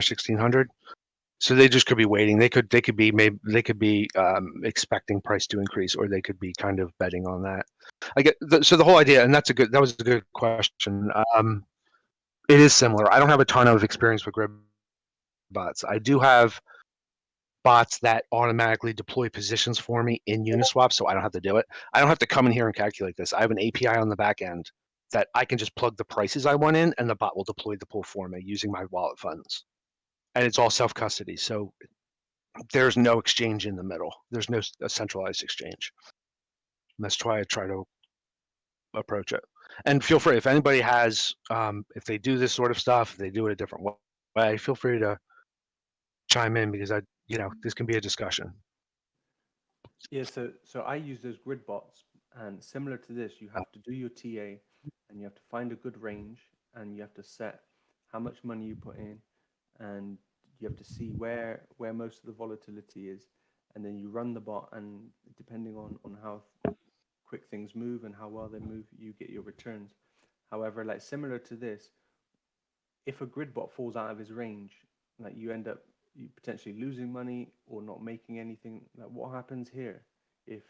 1600. So they just could be waiting. They could be expecting price to increase, or they could be kind of betting on that. So the whole idea, and that was a good question. It is similar. I don't have a ton of experience with grid bots. I do have bots that automatically deploy positions for me in Uniswap, so I don't have to do it. I don't have to come in here and calculate this. I have an API on the back end that I can just plug the prices I want in, and the bot will deploy the pool for me using my wallet funds. And it's all self-custody, so there's no exchange in the middle. There's no centralized exchange. And that's why I try to approach it. And feel free, if anybody has, if they do this sort of stuff, if they do it a different way, feel free to chime in, because this can be a discussion. Yeah, so I use those grid bots, and similar to this, you have to do your TA, and you have to find a good range, and you have to set how much money you put in, and you have to see where most of the volatility is, and then you run the bot, and depending on how quick things move and how well they move, you get your returns. However, like similar to this, if a grid bot falls out of his range, like you potentially losing money or not making anything. Like what happens here if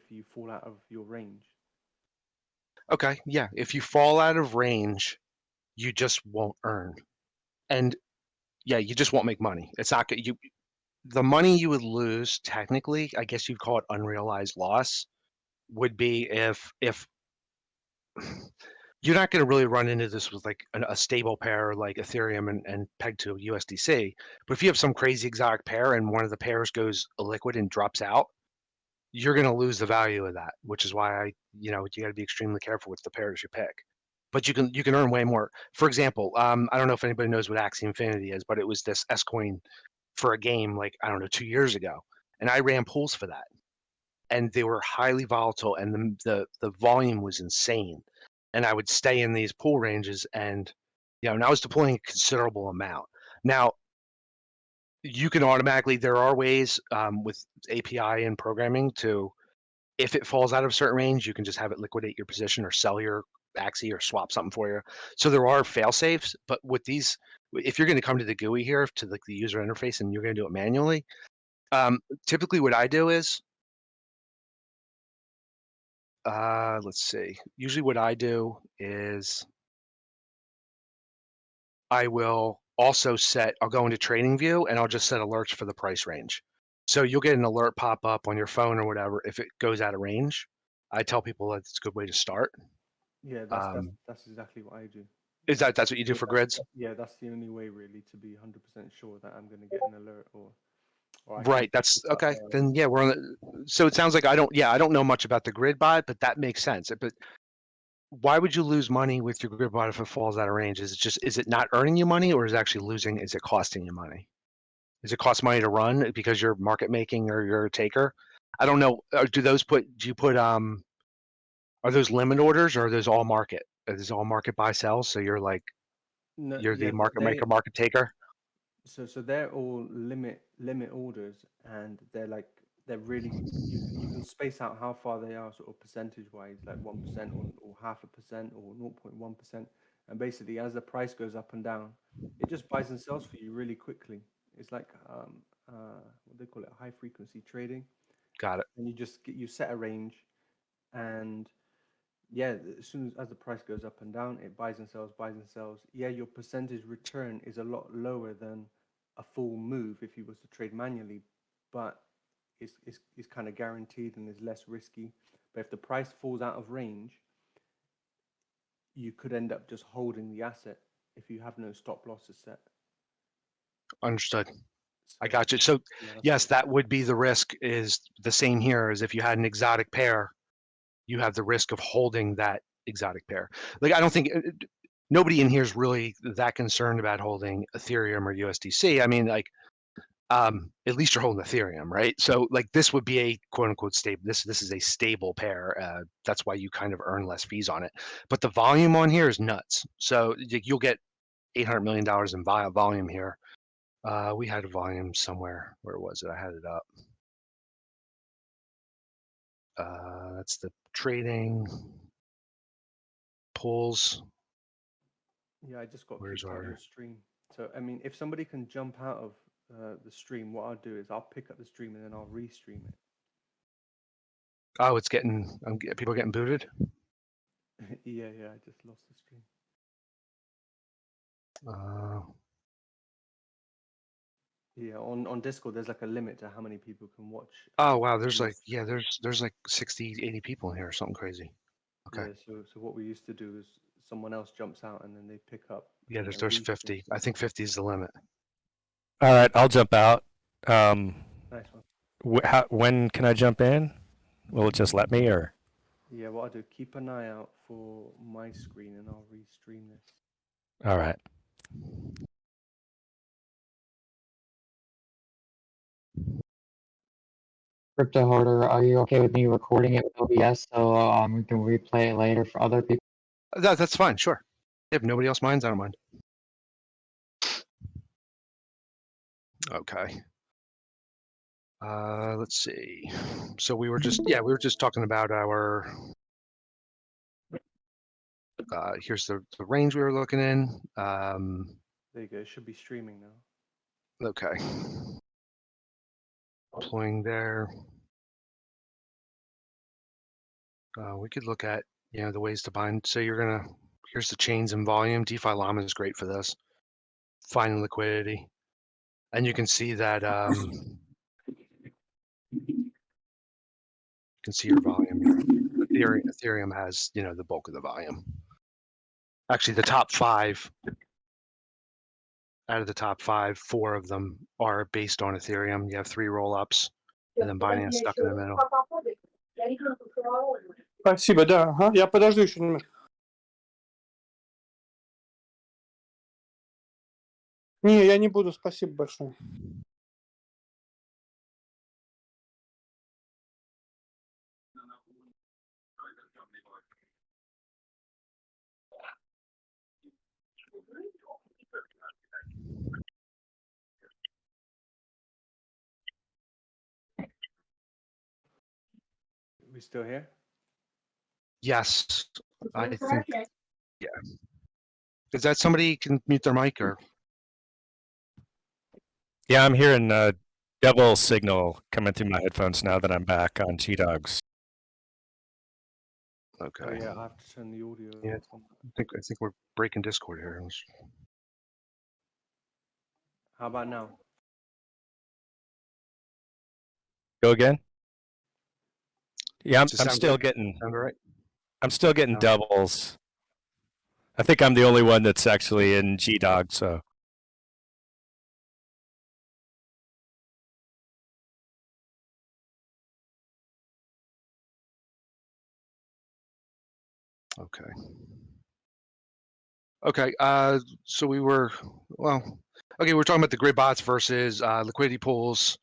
you fall out of your range? Okay, yeah. If you fall out of range, you just won't earn, and yeah, you just won't make money. It's not good. The money you would lose, technically, I guess you'd call it unrealized loss, would be if you're not going to really run into this with like a stable pair like Ethereum and pegged to USDC. But if you have some crazy exotic pair and one of the pairs goes illiquid and drops out, you're going to lose the value of that, which is why you got to be extremely careful with the pairs you pick. But you can earn way more. For example, I don't know if anybody knows what Axie Infinity is, but it was this S coin for a game, like, I don't know, 2 years ago, and I ran pools for that, and they were highly volatile, and the volume was insane, and I would stay in these pool ranges, and and I was deploying a considerable amount. Now, you can automatically, there are ways, with API and programming, to, if it falls out of a certain range, you can just have it liquidate your position or sell your Axie or swap something for you. So there are fail safes, but with these, if you're going to come to the GUI here, to the user interface, and you're going to do it manually, typically what I do is, let's see. Usually what I do is I'll go into trading view, and I'll just set alerts for the price range. So you'll get an alert pop up on your phone or whatever if it goes out of range. I tell people that it's a good way to start. Yeah, Um, that's exactly what I do. that's what you do Yeah, for grids? yeah, that's the only way really to be 100% sure that I'm going to get an alert, or I can Right. That's pick up. okay. Then yeah, we're on so it sounds like I don't know much about the grid bot, but that makes sense. But why would you lose money with your grid bot if it falls out of range? Is it not earning you money, or is it actually losing? Is it costing you money? Does it cost money to run because you're market making or you're a taker? I don't know. Are those limit orders, or are those all market? Are those all market buy sell? So No, you're the yeah, market maker, market taker? so they're all limit orders, and they're really, you can space out how far they are sort of percentage wise, like 1% or 0.5% or 0.1%, and basically as the price goes up and down, it just buys and sells for you really quickly. It's like what they call it, high frequency trading, Got it. and you set a range, and yeah, as soon as the price goes up and down, it buys and sells, buys and sells. Yeah, your percentage return is a lot lower than a full move if you was to trade manually, but it's kind of guaranteed and is less risky. But if the price falls out of range, you could end up just holding the asset if you have no stop losses set. Understood. I So got you. So yeah, that's yes, what. that would be the risk. Is the same here as if you had an exotic pair, you have the risk of holding that exotic pair. Like, I don't think nobody in here is really that concerned about holding Ethereum or USDC. I mean, like, at least you're holding Ethereum, right? So like, this would be a quote unquote stable. This is a stable pair. That's why you kind of earn less fees on it. But the volume on here is nuts. So you'll get $800 million in volume here. We had a volume somewhere. Where was it? I had it up. That's the trading pools. Yeah, I just got Where's kicked out of your our? stream. So, I mean, if somebody can jump out of the stream, what I'll do is I'll pick up the stream and then I'll restream it. Oh, it's getting people getting booted. Yeah, I just lost the stream. Uh, Yeah, on Discord, there's like a limit to how many people can watch. oh wow, there's like this. there's like 60, 80 people in here or something crazy. Okay. Yeah, so what we used to do is someone else jumps out and then they pick up Yeah, and there's restream. 50. I think 50 is the limit. All right, I'll jump out. Nice one. When can I jump in? Will it just let me, or? Yeah, what I'll do, keep an eye out for my screen and I'll restream this. All right. Crypto Hoarder, are you okay with me recording it with OBS so we can replay it later for other people? That's fine. Sure. If nobody else minds, I don't mind. Okay. Let's see. So we were just talking about our. Here's the range we were looking in. There you go. It should be streaming now. Okay. Deploying there. We could look at the ways to bind. So here's the chains and volume. DeFi Llama is great for this. Finding liquidity, and you can see that you can see your volume here. Ethereum has the bulk of the volume. Actually, the top 5 out of the top 5, 4 of them are based on Ethereum. You have 3 roll-ups, and then Binance stuck in the middle. Спасибо, да. Ага. Я подожду еще немножко. Не, я не буду, спасибо большое. We still here? Yes, I think. Yeah. Is that somebody can mute their mic or? Yeah, I'm hearing double signal coming through my headphones now that I'm back on G-Dogs. Okay. Oh yeah, I have to turn the audio Yeah. off on that. I think we're breaking Discord here. How about now? Go again? Yeah, Does it I'm sound still good? getting Sound all right? I'm still getting No. doubles. I think I'm the only one that's actually in G-Dog, so. Okay. Okay. So we're talking about the grid bots versus liquidity pools.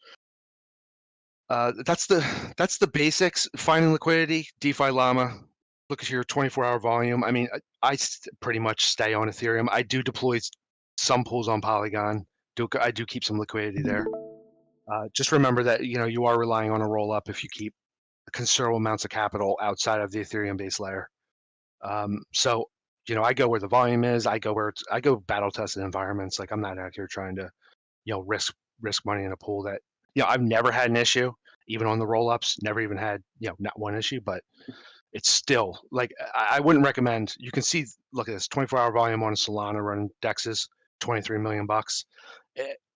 That's the basics. Finding liquidity, DeFi Llama. Look at your 24-hour volume. I mean, I pretty much stay on Ethereum. I do deploy some pools on Polygon. I do keep some liquidity there. Just remember that you are relying on a roll up if you keep considerable amounts of capital outside of the Ethereum base layer. So I go where the volume is. I go battle tested environments. Like I'm not out here trying to risk money in a pool that I've never had an issue even on the roll ups. Never even had not one issue, but it's still like I wouldn't recommend. You can see, look at this 24-hour volume on Solana running dexes, 23 million bucks.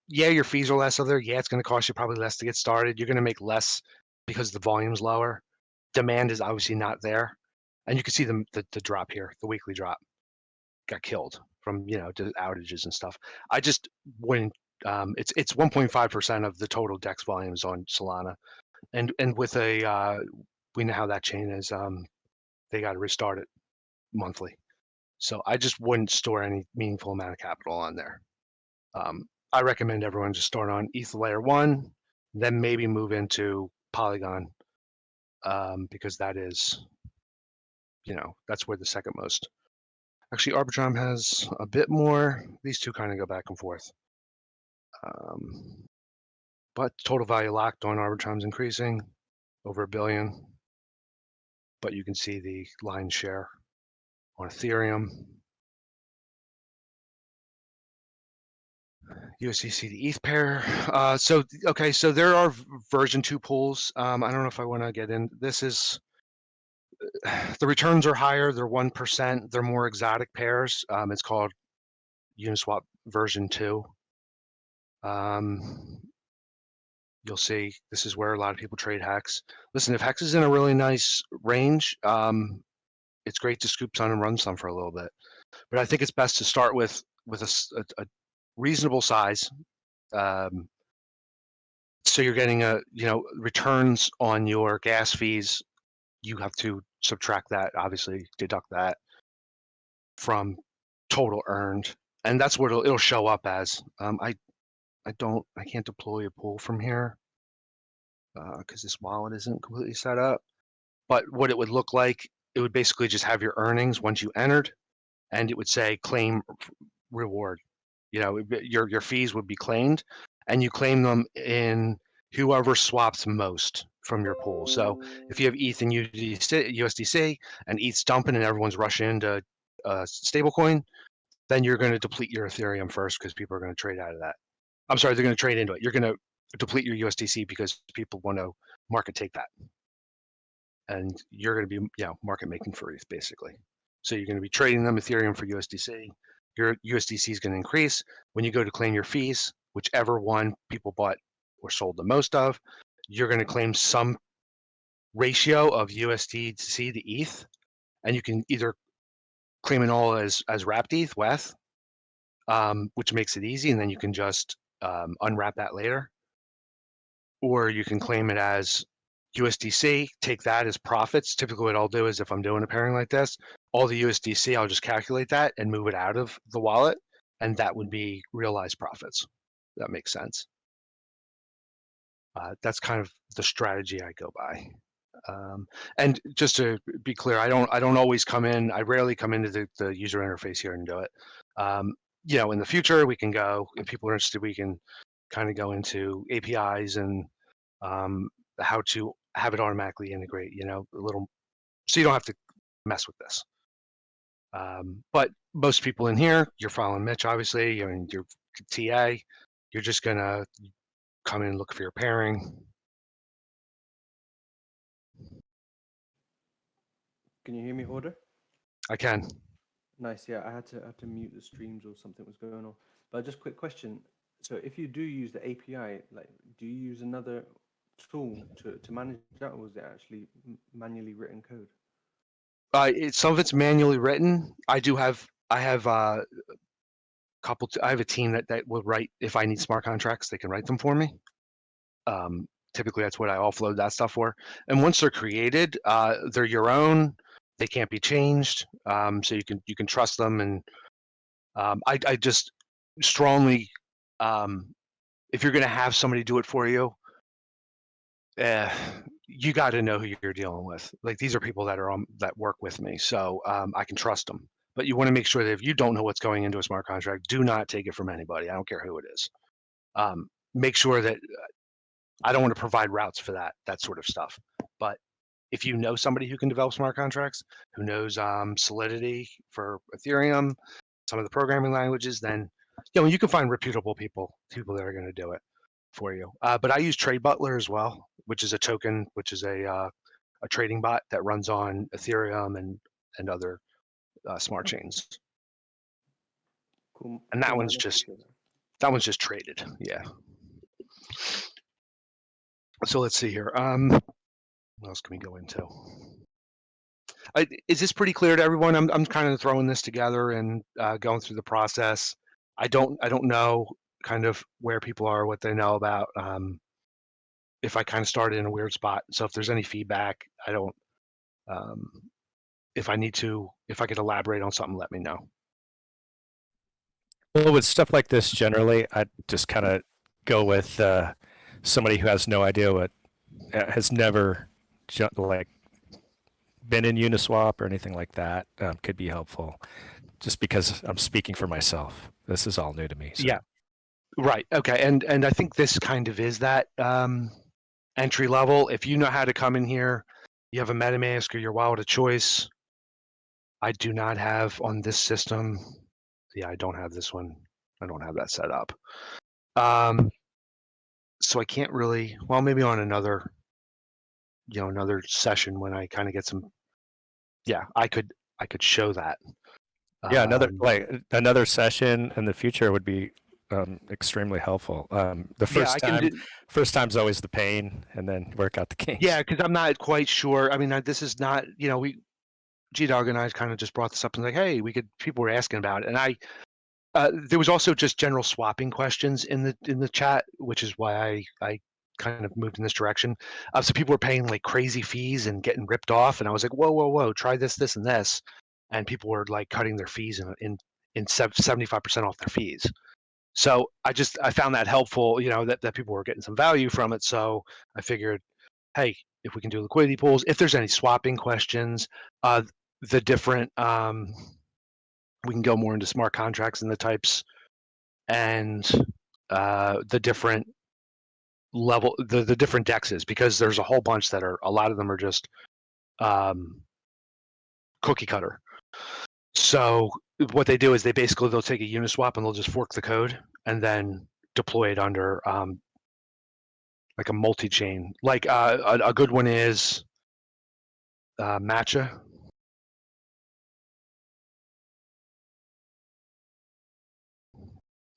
Yeah, your fees are less over there. Yeah, it's going to cost you probably less to get started. You're going to make less because the volume's lower. Demand is obviously not there, and you can see the drop here, the weekly drop got killed from to outages and stuff. I just wouldn't. It's 1.5% of the total DEX volumes on Solana, and with we know how that chain is. They got to restart it monthly, so I just wouldn't store any meaningful amount of capital on there. I recommend everyone just start on ETH layer 1, then maybe move into Polygon, because that is, that's where the second most. Actually, Arbitrum has a bit more. These two kind of go back and forth. But total value locked on Arbitrum's increasing over $1 billion. But you can see the lion's share on Ethereum. USDC to ETH pair. Okay, so there are version 2 pools. I don't know if I want to get in. This is the returns are higher. They're 1%. They're more exotic pairs. It's called Uniswap version 2. You'll see this is where a lot of people trade Hex. Listen, if Hex is in a really nice range, it's great to scoop some and run some for a little bit. But I think it's best to start with a reasonable size. So you're getting returns on your gas fees. You have to subtract that, obviously deduct that from total earned, and that's what it'll show up as. I can't deploy a pool from here because this wallet isn't completely set up. But what it would look like, it would basically just have your earnings once you entered, and it would say claim reward. Your fees would be claimed, and you claim them in whoever swaps most from your pool. So if you have ETH and USDC and ETH's dumping and everyone's rushing into stablecoin, then you're going to deplete your Ethereum first because people are going to trade out of that. I'm sorry, they're going to trade into it. You're going to deplete your USDC because people want to market take that. And you're going to be market making for ETH basically. So you're going to be trading them Ethereum for USDC. Your USDC is going to increase. When you go to claim your fees, whichever one people bought or sold the most of, you're going to claim some ratio of USDC to ETH, and you can either claim it all as wrapped ETH, WETH, which makes it easy, and then you can just unwrap that later, or you can claim it as USDC, take that as profits. Typically what I'll do is if I'm doing a pairing like this, all the USDC, I'll just calculate that and move it out of the wallet, and that would be realized profits. That makes sense. That's kind of the strategy I go by. And just to be clear, I don't always come in. I rarely come into the user interface here and do it. In the future, we can go, if people are interested, we can kind of go into APIs and how to have it automatically integrate, a little, so you don't have to mess with this. But most people in here, you're following Mitch, obviously, you're TA, you're just gonna come in and look for your pairing. Can you hear me, Order? I can. Nice. Yeah, I had to mute the streams or something was going on. But just quick question. So if you do use the API, like, do you use another tool to manage that, or is it actually manually written code? Some of it's manually written. I have a team that will write, if I need smart contracts, they can write them for me. Typically that's what I offload that stuff for. And once they're created, they're your own. They can't be changed. So you can trust them. And I just strongly, if you're going to have somebody do it for you, you got to know who you're dealing with. Like, these are people that work with me, so I can trust them. But you want to make sure that if you don't know what's going into a smart contract, do not take it from anybody. I don't care who it is. Make sure that I don't want to provide routes for that sort of stuff. But if you know somebody who can develop smart contracts, who knows Solidity for Ethereum, some of the programming languages, then you can find reputable people that are going to do it for you. But I use Trade Butler as well, which is a token, which is a trading bot that runs on Ethereum and other smart chains. Cool. And that Cool, one's man. just traded. Yeah. So let's see here. What else can we go into? Is this pretty clear to everyone? I'm kind of throwing this together and going through the process. I don't know kind of where people are, what they know about. If I kind of started in a weird spot, so if there's any feedback, I don't. If I could elaborate on something, let me know. Well, with stuff like this, generally, I just kind of go with somebody who has no idea what, has never been in Uniswap or anything like that. Could be helpful, just because I'm speaking for myself. This is all new to me. So. Yeah. Right. Okay. And I think this kind of is that entry level. If you know how to come in here, you have a MetaMask or your wallet of choice. I do not have on this system. Yeah, I don't have this one I don't have that set up. So I can't really, well, maybe on another, another session when I kind of get some, yeah, I could show that. Yeah, Um, another session in the future would be extremely helpful. The yeah, I can do, first time's always the pain, and then work out the kinks. yeah, because I'm not quite sure. I mean, this is not, G-Dog and I kind of just brought this up and like, hey, people were asking about it. And there was also just general swapping questions in the chat, which is why I kind of moved in this direction. So people were paying like crazy fees and getting ripped off. And I was like, whoa, try this, this, and this. And people were like cutting their fees in 75% off their fees. So I found that helpful, that people were getting some value from it. So I figured, hey, if we can do liquidity pools, if there's any swapping questions, the different, we can go more into smart contracts and the types and the different level, the different dexes, because there's a whole bunch that a lot of them are just cookie cutter. So what they do is they'll take a Uniswap and they'll just fork the code and then deploy it under like a multi-chain. Like a good one is Matcha.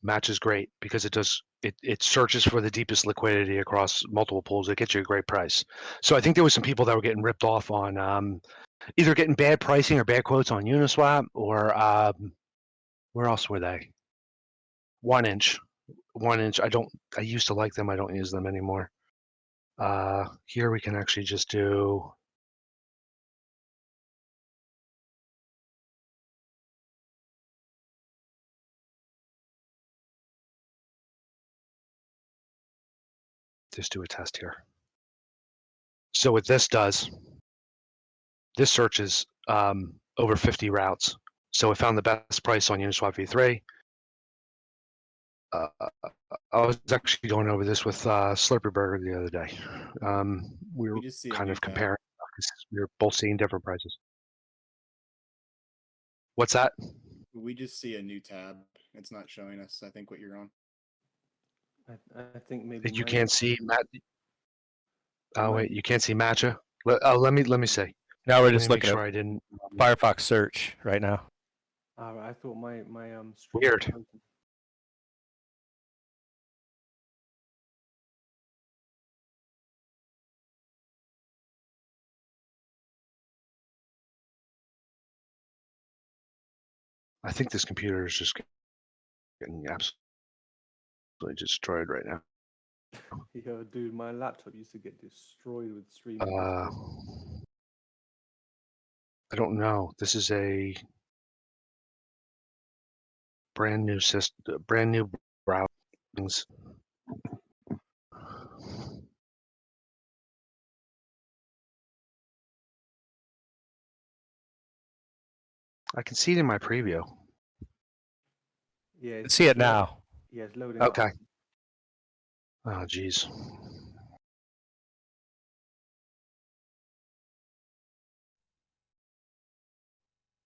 Match is great because it searches for the deepest liquidity across multiple pools. It gets you a great price. So I think there was some people that were getting ripped off on either getting bad pricing or bad quotes on Uniswap, or where else were they? 1inch. I used to like them. I don't use them anymore. Here we can actually just do. Just do a test here. So what this does, this searches over 50 routes. So it found the best price on Uniswap v3. I was actually going over this with Slurpy Burger the other day. We were kind of comparing because we were both seeing different prices. What's that? We just see a new tab. It's not showing us, I think, what you're on. I think maybe You mine- can't see Matt. Oh wait, you can't see Matcha. Let me see. Now we're Let just me make looking sure at I didn't. Firefox search right now. I thought my stream Weird. was open. I think this computer is just getting absolutely destroyed right now. Yo, dude, my laptop used to get destroyed with streaming. I don't know. This is a brand new system, brand new browsers. I can see it in my preview. Yeah, See it now. Yeah, it's loading. Okay. Up. Oh, geez.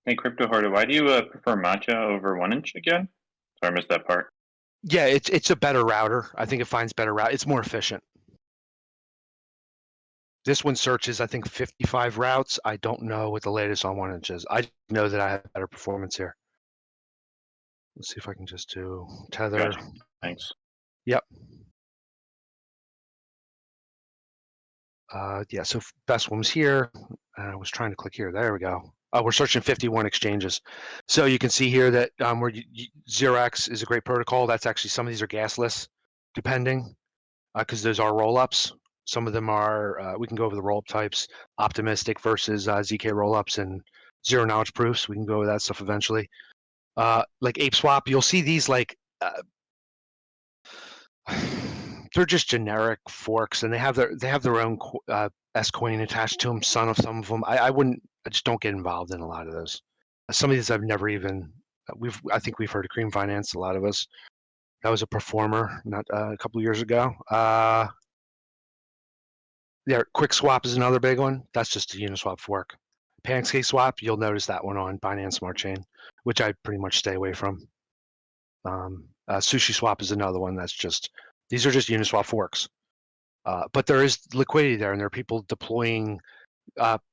Hey, Crypto Hoarder, why do you prefer Matcha over 1inch again? Sorry, I missed that part. Yeah, it's a better router. I think it finds better route. It's more efficient. This one searches, I think, 55 routes. I don't know what the latest on 1inch is. I know that I have better performance here. Let's see if I can just do tether. Gotcha. Thanks. Yep. Yeah, so best one's here. I was trying to click here. There we go. We're searching 51 exchanges. So you can see here that where 0x is a great protocol. That's actually, some of these are gasless, depending, because those are rollups. Some of them are, we can go over the rollup types, optimistic versus ZK rollups and zero knowledge proofs. We can go over that stuff eventually. Like ApeSwap, you'll see these like, they're just generic forks, and they have their own S coin attached to them. Some of them. I just don't get involved in a lot of those. Some of these I've never even. I think we've heard of Cream Finance. A lot of us. That was a performer not a couple of years ago. Yeah, Quick Swap is another big one. That's just a Uniswap fork. Pancake Swap, you'll notice that one on Binance Smart Chain, which I pretty much stay away from. Sushi Swap is another one that's just, these are just Uniswap forks. But there is liquidity there, and there are people deploying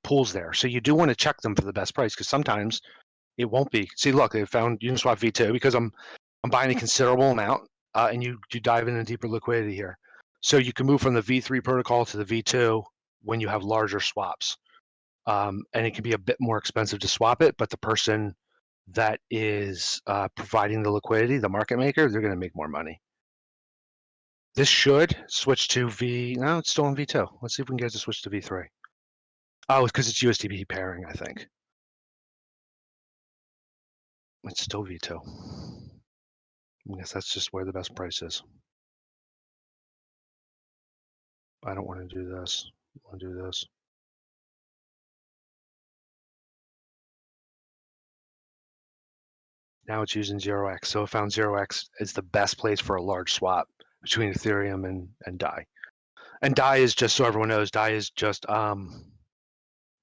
pools there. So you do want to check them for the best price, because sometimes it won't be. See, look, they found Uniswap V2 because I'm buying a considerable amount, and you dive into deeper liquidity here. So you can move from the V3 protocol to the V2 when you have larger swaps. And it can be a bit more expensive to swap it, but the person that is providing the liquidity, the market maker, they're going to make more money. This should switch to no, it's still on V2. Let's see if we can get it to switch to V3. Oh, it's because it's USDP pairing, I think. It's still V2. I guess that's just where the best price is. I don't want to do this. I want to do this. Now it's using 0x. So it found 0x is the best place for a large swap between Ethereum and DAI. And DAI is, just so everyone knows, DAI is just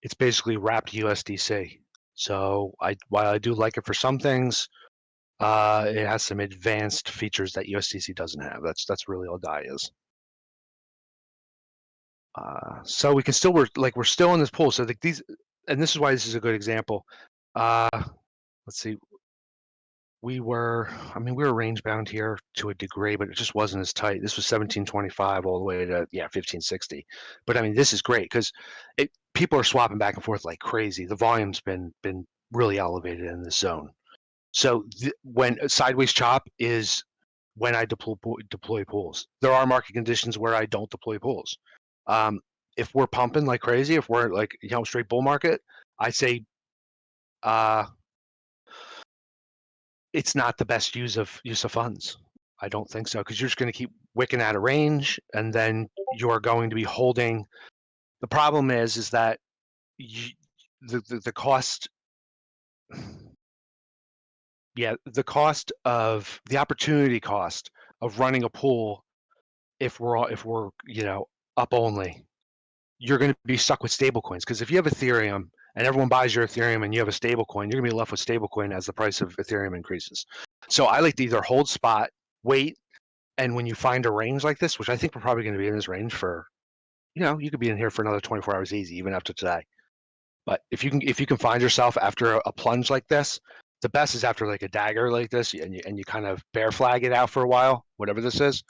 it's basically wrapped USDC. So while I do like it for some things, it has some advanced features that USDC doesn't have. That's really all DAI is. So we can still, we're still in this pool. So these, and this is why this is a good example. Let's see. We were range bound here to a degree, but it just wasn't as tight. This was 1725 all the way to 1560. But I mean, this is great because people are swapping back and forth like crazy. The volume's been really elevated in this zone. So when sideways chop is when I deploy pools. There are market conditions where I don't deploy pools. If we're pumping like crazy, if we're like straight bull market, I say it's not the best use of funds. I don't think so, because you're just going to keep wicking out of range, and then you're going to be holding. The problem is that the cost. Yeah, the cost of the opportunity cost of running a pool, if we're up only, you're going to be stuck with stablecoins, because if you have Ethereum and everyone buys your Ethereum and you have a stablecoin, you're going to be left with stablecoin as the price of Ethereum increases. So I like to either hold spot, wait, and when you find a range like this, which I think we're probably going to be in this range for, you could be in here for another 24 hours easy, even after today. But if you can find yourself after a plunge like this, the best is after like a dagger like this, and you kind of bear flag it out for a while, whatever this is.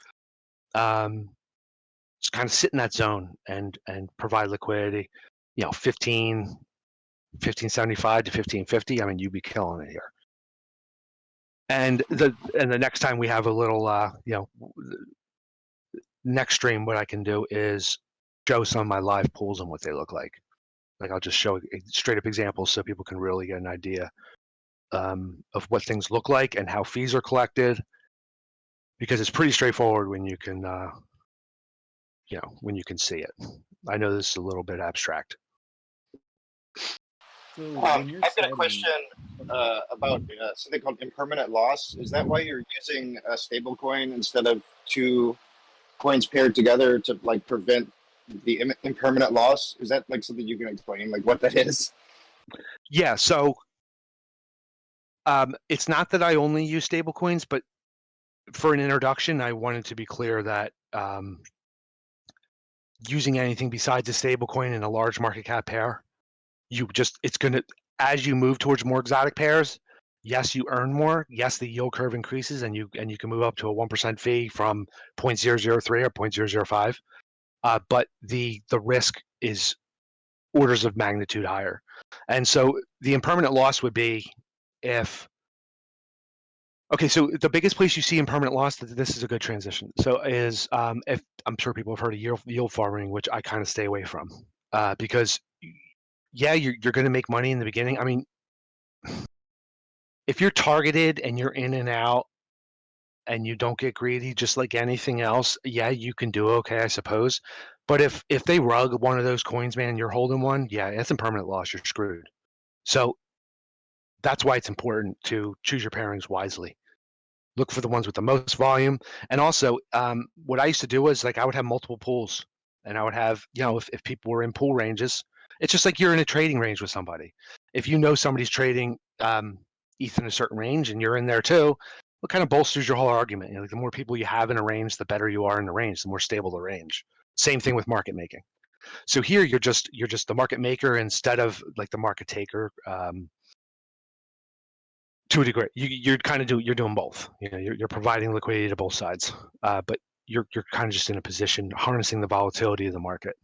Just kind of sit in that zone and provide liquidity. 1575 to 1550. I mean, you'd be killing it here. And the next time we have a little, next stream, what I can do is show some of my live pools and what they look like. Like I'll just show straight up examples so people can really get an idea of what things look like and how fees are collected, because it's pretty straightforward when you can, when you can see it. I know this is a little bit abstract. So I've got a question about something called impermanent loss. Is that why you're using a stable coin instead of two coins paired together to like prevent the impermanent loss? Is that like something you can explain, like what that is? Yeah, so it's not that I only use stable coins, but for an introduction, I wanted to be clear that using anything besides a stable coin in a large market cap pair, it's going to, as you move towards more exotic pairs, yes, you earn more. Yes, the yield curve increases, and you can move up to a 1% fee from 0.003 or 0.005. But the risk is orders of magnitude higher. And so the impermanent loss would be if, okay, so the biggest place you see impermanent loss, this is a good transition. So is if, I'm sure people have heard of yield farming, which I kind of stay away from, because yeah, you're going to make money in the beginning. I mean, if you're targeted and you're in and out and you don't get greedy, just like anything else, yeah, you can do okay, I suppose. But if they rug one of those coins, man, you're holding one, yeah, that's impermanent loss. You're screwed. So that's why it's important to choose your pairings wisely. Look for the ones with the most volume. And also, what I used to do was like I would have multiple pools, and I would have, if people were in pool ranges, it's just like you're in a trading range with somebody. If you know somebody's trading ETH in a certain range and you're in there too, it kind of bolsters your whole argument. You know, like the more people you have in a range, the better you are in the range, the more stable the range. Same thing with market making. So here you're just the market maker instead of like the market taker. To a degree, you're kind of you're doing both. You know, you're providing liquidity to both sides, but you're kind of just in a position harnessing the volatility of the market.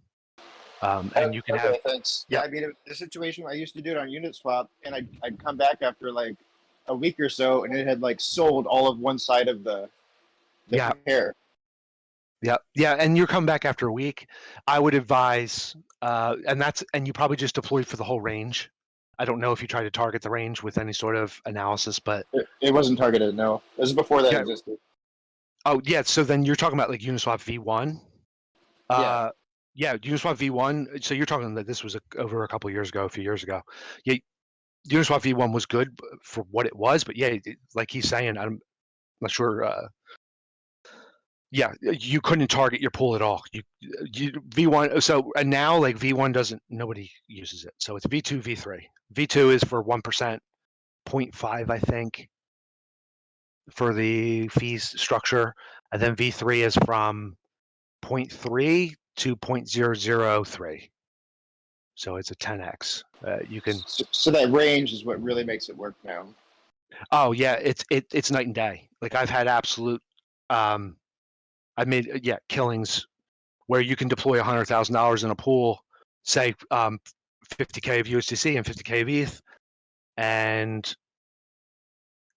And you can Okay, have thanks. yeah. Yeah, I mean, the situation I used to do it on Uniswap, and I'd come back after like a week or so, and it had like sold all of one side of the Yeah. pair. Yeah, and you're coming back after a week. I would advise, and you probably just deployed for the whole range. I don't know if you try to target the range with any sort of analysis, but It wasn't targeted. No, this is before that yeah. existed. Oh yeah, so then you're talking about like Uniswap V1. Yeah. Yeah, Uniswap V1. So you're talking that this was over a couple of years ago, a few years ago. Yeah, Uniswap V1 was good for what it was, but yeah, like he's saying, I'm not sure. Yeah, you couldn't target your pool at all. You V1. So and now like V1 doesn't. Nobody uses it. So it's V2, V3. V2 is for 1%, 0.5, I think, for the fees structure, and then V3 is from 0.3 to 0.003. So it's a 10x. You can. So that range is what really makes it work now. Oh yeah, it's night and day. Like I've had absolute. I've made killings where you can deploy $100,000 in a pool, say 50K of USDC and 50K of ETH, and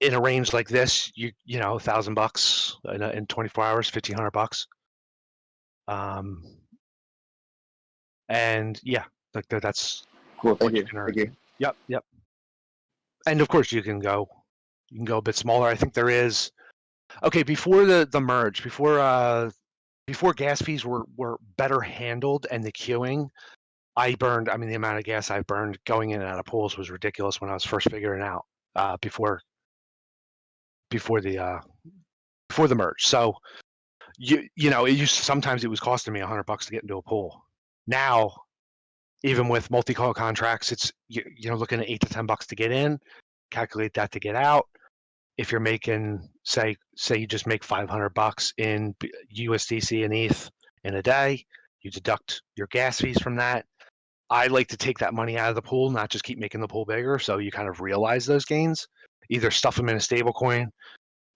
in a range like this, you know, $1,000 in 24 hours, $1,500. And yeah, like that's Cool. Thank what you you. can earn. Thank you. Yep. And of course you can go a bit smaller. I think there is. Okay, before the merge, before gas fees were better handled and the queuing, I mean, the amount of gas I burned going in and out of pools was ridiculous when I was first figuring it out before the merge. So you know, sometimes it was costing me $100 to get into a pool. Now, even with multi-call contracts, it's you know, looking at $8 to $10 to get in, calculate that to get out. If you're making say you just make $500 in USDC and ETH in a day, you deduct your gas fees from that. I like to take that money out of the pool, not just keep making the pool bigger. So you kind of realize those gains, either stuff them in a stable coin.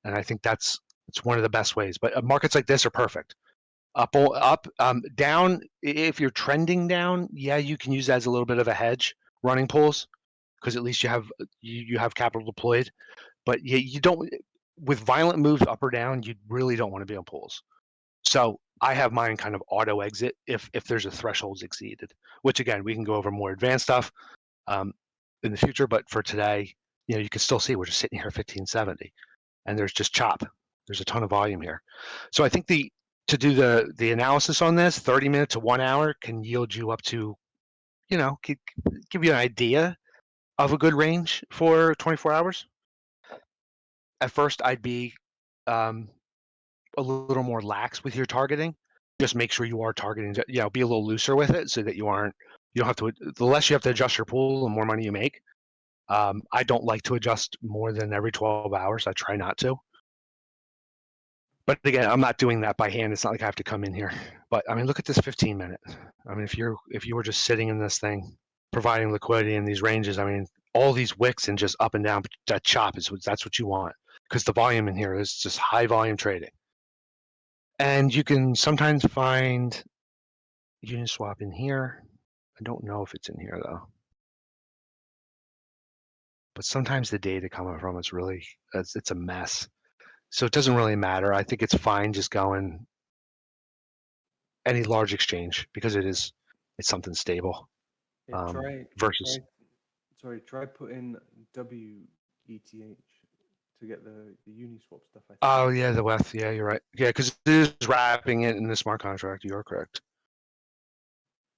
And I think it's one of the best ways. But markets like this are perfect. Up, down. If you're trending down, yeah, you can use that as a little bit of a hedge running pools, because at least you have capital deployed. But you don't, with violent moves up or down, you really don't want to be on pools. So I have mine kind of auto exit if there's a threshold exceeded, which again, we can go over more advanced stuff in the future. But for today, you know, you can still see we're just sitting here 1570 and there's just chop. There's a ton of volume here. So I think to do the analysis on this, 30 minutes to 1 hour can yield you up to, you know, give you an idea of a good range for 24 hours. At first, I'd be a little more lax with your targeting. Just make sure you are targeting, you know, be a little looser with it so that you don't have to, the less you have to adjust your pool, the more money you make. I don't like to adjust more than every 12 hours. I try not to. But again, I'm not doing that by hand. It's not like I have to come in here. But I mean, look at this 15-minute. I mean, if you were just sitting in this thing, providing liquidity in these ranges, I mean, all these wicks and just up and down, that chop that's what you want, because the volume in here is just high volume trading. And you can sometimes find Uniswap in here. I don't know if it's in here though. But sometimes the data coming from it's a mess. So it doesn't really matter. I think it's fine just going any large exchange because it's something stable. Yeah, Versus try putting WETH to get the Uniswap stuff. I think. oh yeah, the WETH. Yeah, you're right. Yeah, because it is wrapping it in the smart contract. You are correct.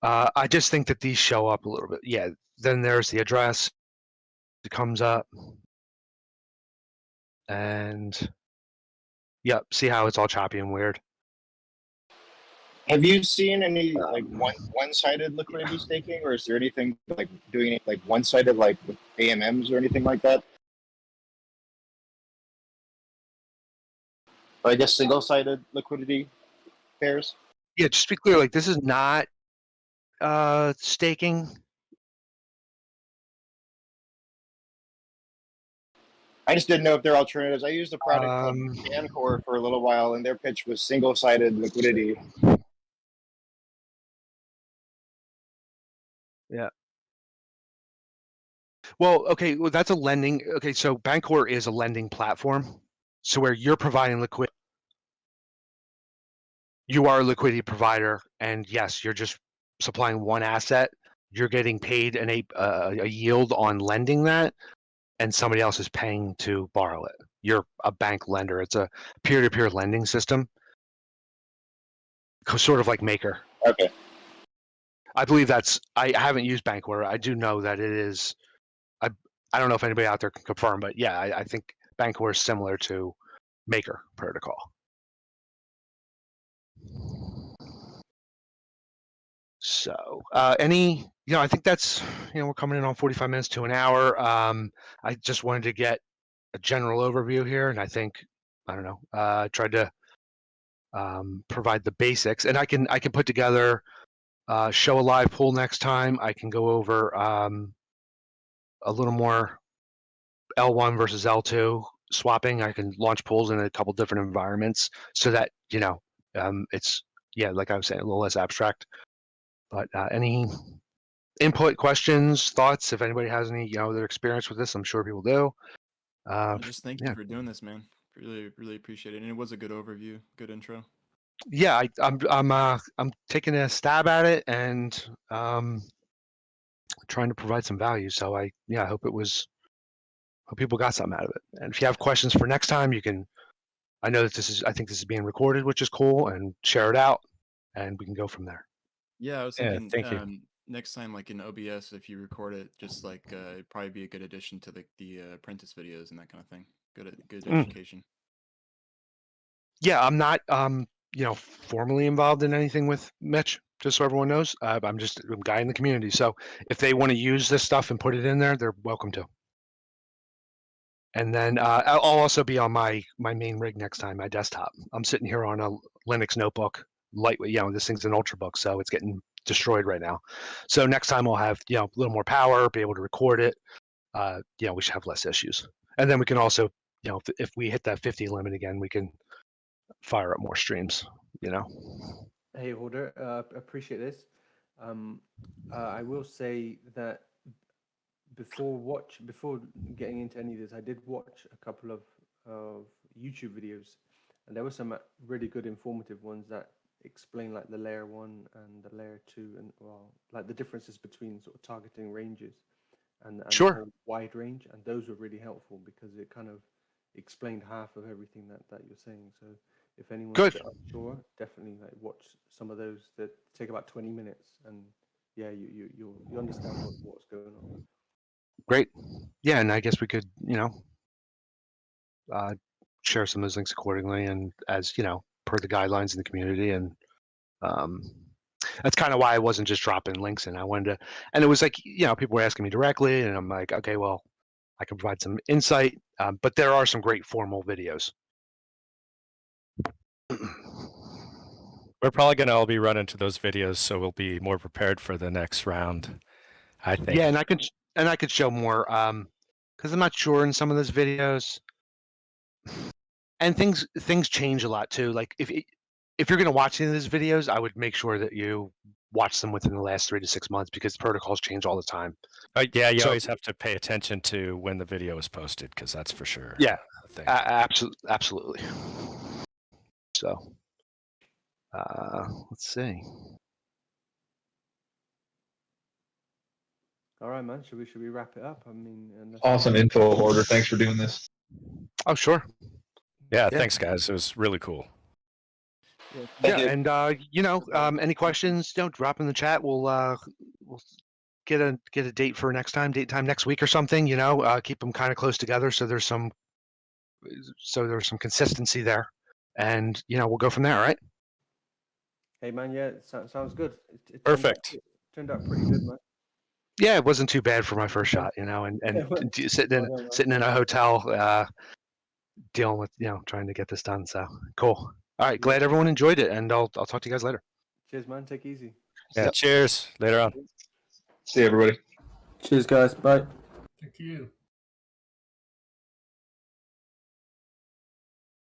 I just think that these show up a little bit. Yeah, then there's the address. It comes up, and yep. See how it's all choppy and weird. Have you seen any like one-sided liquidity staking, or is there anything like doing it like one-sided like with AMMs or anything like that? or I guess single-sided liquidity pairs. Yeah, just to be clear, like this is not staking. I just didn't know if there are alternatives. I used a product called Um, Bancor for a little while, and their pitch was single-sided liquidity. Well, okay, well, that's a lending. Okay, so Bancor is a lending platform. So where you're providing liquidity, you are a liquidity provider, and yes, you're just supplying one asset. You're getting paid a yield on lending that, and somebody else is paying to borrow it. You're a bank lender. It's a peer-to-peer lending system, sort of like Maker. Okay. I believe that's. I haven't used Bancor. I do know that it is. I don't know if anybody out there can confirm, but yeah, I think Bancor is similar to Maker protocol. So I think that's, we're coming in on 45 minutes to an hour. I just wanted to get a general overview here, and I think, I don't know, tried to provide the basics, and I can put together, show a live pool next time. I can go over a little more L1 versus L2 swapping. I can launch pools in a couple different environments so that, it's, like I was saying, a little less abstract. But any input, questions, thoughts, if anybody has any, their experience with this, I'm sure people do. Just thank yeah. you for doing this, man. Really, really appreciate it. And it was a good overview, good intro. Yeah, I'm taking a stab at it and trying to provide some value. So I hope people got something out of it. And if you have questions for next time, you can. I know that I think this is being recorded, which is cool, and share it out, and we can go from there. Yeah, I was Yeah, thinking thank you. next time, like in OBS, if you record it, just like it'd probably be a good addition to the apprentice videos and that kind of thing. Good education. Yeah, I'm not formally involved in anything with Mitch, just so everyone knows. I'm just a guy in the community. So if they want to use this stuff and put it in there, they're welcome to. And then I'll also be on my main rig next time, my desktop. I'm sitting here on a Linux notebook, lightweight. This thing's an ultrabook, so it's getting destroyed right now. So next time I'll have a little more power, be able to record it. We should have less issues. And then we can also, if we hit that 50 limit again, we can fire up more streams. Hey, Holder, appreciate this. I will say that before getting into any of this, I did watch a couple of YouTube videos, and there were some really good informative ones that explain like the layer 1 and the layer 2, and like the differences between sort of targeting ranges and Sure. the whole wide range, and those were really helpful because it kind of explained half of everything that you're saying. So if anyone's Good. a bit unsure, definitely like watch some of those that take about 20 minutes, and yeah, you understand what's going on. Great. Yeah, and I guess we could, share some of those links accordingly, and as per the guidelines in the community, and that's kind of why I wasn't just dropping links in. I wanted to, and it was like people were asking me directly, and I'm like, okay, well, I can provide some insight, but there are some great formal videos. We're probably going to all be running to those videos, so we'll be more prepared for the next round, I think. Yeah, and I could show more because I'm not sure in some of those videos, and things change a lot too. Like if you're going to watch any of these videos, I would make sure that you watch them within the last 3 to 6 months because protocols change all the time. Yeah, you So- always have to pay attention to when the video is posted because that's for sure. Yeah, a thing. absolutely. So, let's see. All right, man. Should we wrap it up? I mean, Awesome info, Hoarder. Thanks for doing this. Oh, sure. Yeah, Yeah. thanks, guys. It was really cool. Thank you. And any questions? Drop in the chat. We'll get a date for next time. Date time next week or something. Keep them kind of close together so there's some consistency there, and we'll go from there. All right. hey, man. Yeah, sounds good. It Perfect. Turned out pretty good, man. Yeah, it wasn't too bad for my first shot, and sitting in a hotel. dealing with, trying to get this done. So cool. All right. Glad everyone enjoyed it, and I'll talk to you guys later. Cheers, man. Take it easy. Yeah. Cheers. Later on. See you, everybody. Cheers, guys. Bye. Thank you.